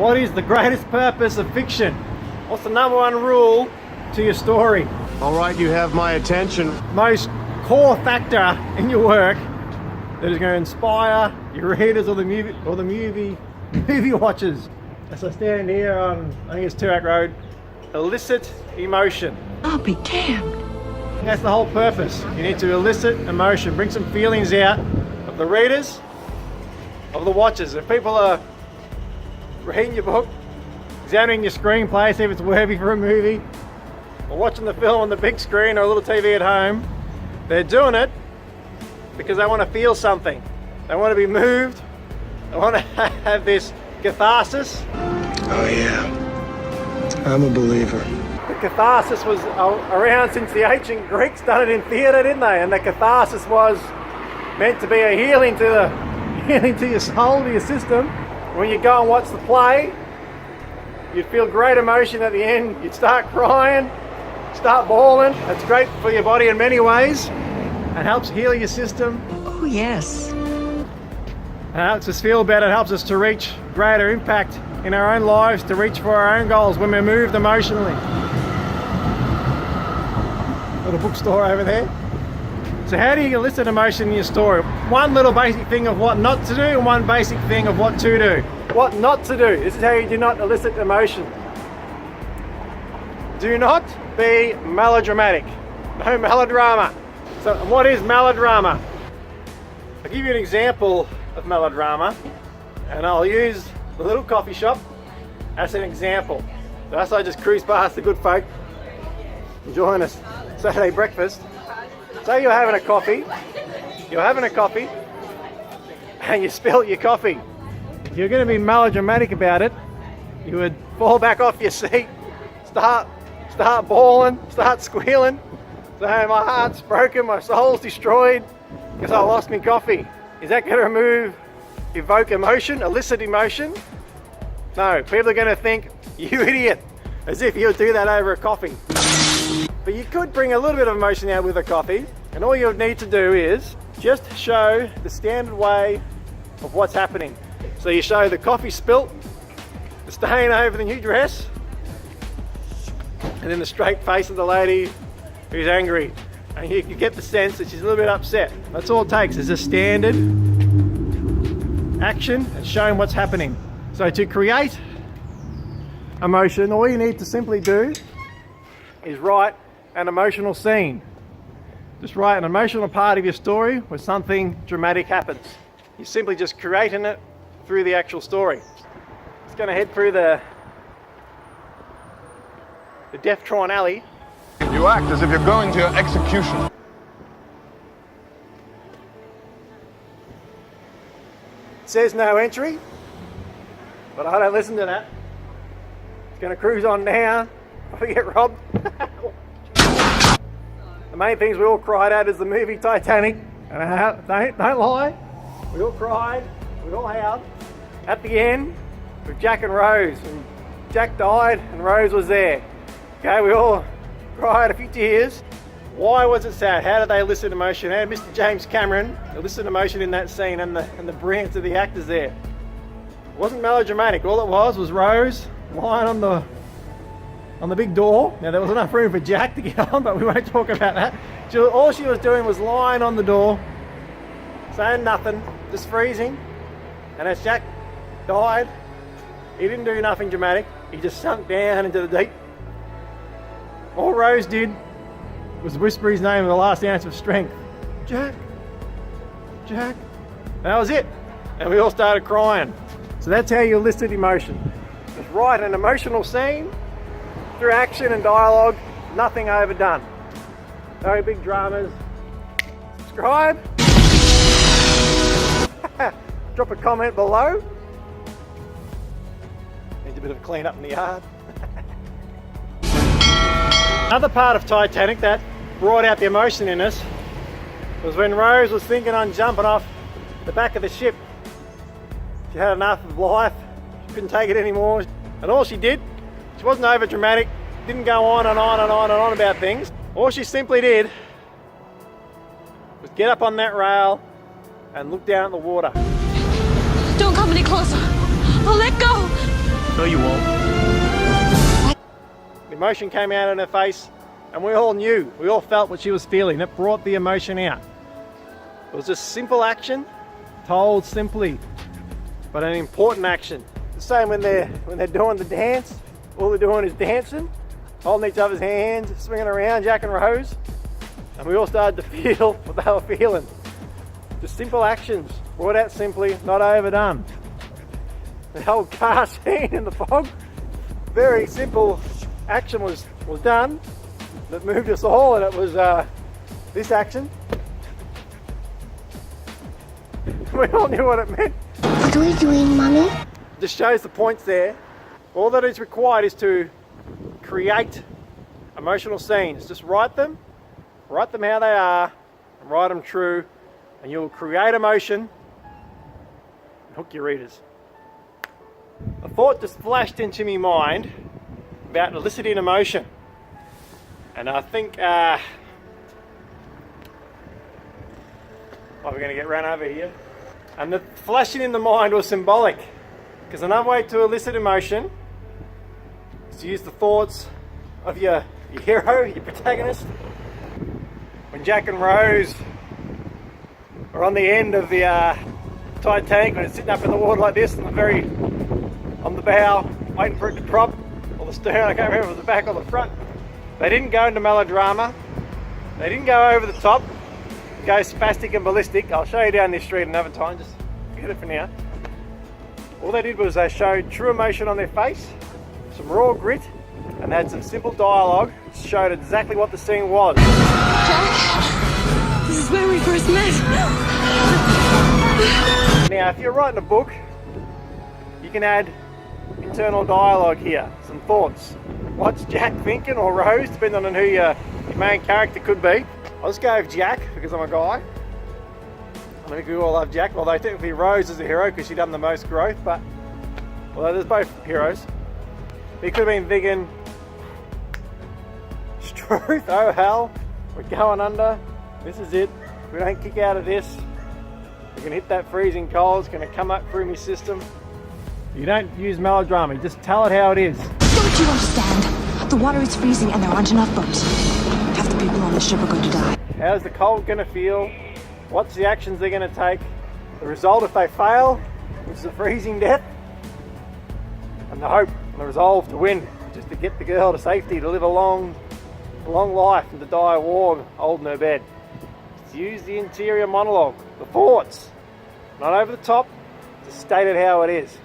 What is the greatest purpose of fiction? What's the number one rule to your story? All right, you have my attention. Most core factor in your work that is going to inspire your readers or the movie watchers. As I stand here on, I think it's Toorak Road, elicit emotion. I'll be damned. That's the whole purpose. You need to elicit emotion, bring some feelings out of the readers, of the watchers. If people are reading your book, examining your screenplay, see if it's worthy for a movie, or watching the film on the big screen or a little TV at home, they're doing it because they want to feel something. They want to be moved. They want to have this catharsis. Oh yeah, I'm a believer. The catharsis was around since the ancient Greeks done it in theatre, didn't they? And the catharsis was meant to be a healing to your soul, to your system. When you go and watch the play, you'd feel great emotion at the end. You'd start crying, start bawling. It's great for your body in many ways. It helps heal your system. Oh, yes. It helps us feel better. It helps us to reach greater impact in our own lives, to reach for our own goals when we're moved emotionally. Little bookstore over there. So how do you elicit emotion in your story? One little basic thing of what not to do and one basic thing of what to do. What not to do. This is how you do not elicit emotion. Do not be melodramatic. No melodrama. So what is melodrama? I'll give you an example of melodrama, and I'll use the little coffee shop as an example. So as I just cruise past the good folk enjoying a Saturday breakfast, say you're having a coffee, and you spill your coffee. If you're going to be melodramatic about it, you would fall back off your seat, start bawling, start squealing, say my heart's broken, my soul's destroyed because I lost my coffee. Is that going to evoke emotion, elicit emotion? No, people are going to think, you idiot, as if you'll do that over a coffee. But you could bring a little bit of emotion out with a coffee, and all you need to do is just show the standard way of what's happening. So you show the coffee spilt, the stain over the new dress, and then the straight face of the lady who's angry. And you get the sense that she's a little bit upset. That's all it takes, is a standard action and showing what's happening. So to create emotion, all you need to simply do is write an emotional scene. Just write an emotional part of your story where something dramatic happens. You're simply just creating it through the actual story. It's going to head through the Deftron Alley. You act as if you're going to your execution. It says no entry, but I don't listen to that. It's going to cruise on down before we get robbed. The main things we all cried at is the movie Titanic. And don't lie, we all cried, we all howled. At the end, with Jack and Rose, and Jack died and Rose was there. Okay, we all cried a few tears. Why was it sad? How did they elicit emotion? How did Mr. James Cameron elicit emotion in that scene and the brilliance of the actors there? It wasn't melodramatic. All it was Rose lying on the big door. Now there was enough room for Jack to get on, but we won't talk about that. All she was doing was lying on the door, saying nothing, just freezing. And as Jack died, he didn't do nothing dramatic. He just sunk down into the deep. All Rose did was whisper his name with the last ounce of strength. Jack, Jack. That was it. And we all started crying. So that's how you elicit emotion. Just write an emotional scene through action and dialogue, nothing overdone. No big dramas. Subscribe. Drop a comment below. Needs a bit of clean up in the yard. Another part of Titanic that brought out the emotion in us was when Rose was thinking on jumping off the back of the ship. She had enough of life, she couldn't take it anymore, and all she did, she wasn't over dramatic, didn't go on and on and on and on about things. All she simply did was get up on that rail and look down at the water. Don't come any closer. I'll let go. No, you won't. The emotion came out in her face, and we all knew, we all felt what she was feeling. It brought the emotion out. It was just simple action, told simply, but an important action. The same when they're doing the dance, all they're doing is dancing, holding each other's hands, swinging around, Jack and Rose, and we all started to feel what they were feeling. Just simple actions, brought out simply, not overdone. The whole car scene in the fog, very simple action was done that moved us all, and it was this action. We all knew what it meant. What are we doing, Mummy? Just shows the points there. All that is required is to create emotional scenes. Just write them how they are, and write them true, and you'll create emotion and hook your readers. A thought just flashed into my mind about eliciting emotion, and I think we're going to get run over here. And the flashing in the mind was symbolic, because another way to elicit emotion is to use the thoughts of your hero, your protagonist. When Jack and Rose are on the end of the Titanic, when it's sitting up in the water like this, on the bow, waiting for it to prop, or the stern, I can't remember if it was the back or the front. They didn't go into melodrama. They didn't go over the top, go spastic and ballistic. I'll show you down this street another time, just get it for now. All they did was they showed true emotion on their face, some raw grit, and they had some simple dialogue which showed exactly what the scene was. Jack, this is where we first met. Now, if you're writing a book, you can add internal dialogue here, some thoughts. What's Jack thinking, or Rose, depending on who your main character could be. I'll just go with Jack because I'm a guy. I think we all love Jack, although technically Rose is a hero because she's done the most growth, but although there's both heroes. He could have been thinking, Struth, oh hell, we're going under, this is it. If we don't kick out of this, we're going to hit that freezing cold, it's going to come up through my system. You don't use melodrama, you just tell it how it is. Don't you understand? The water is freezing and there aren't enough boats. Half the people on the ship are going to die. How's the cold going to feel? What's the actions they're going to take? The result if they fail, which is a freezing death. And the hope and the resolve to win, just to get the girl to safety, to live a long life and to die warm, old in her bed. Just use the interior monologue, the thoughts, not over the top, just state it how it is.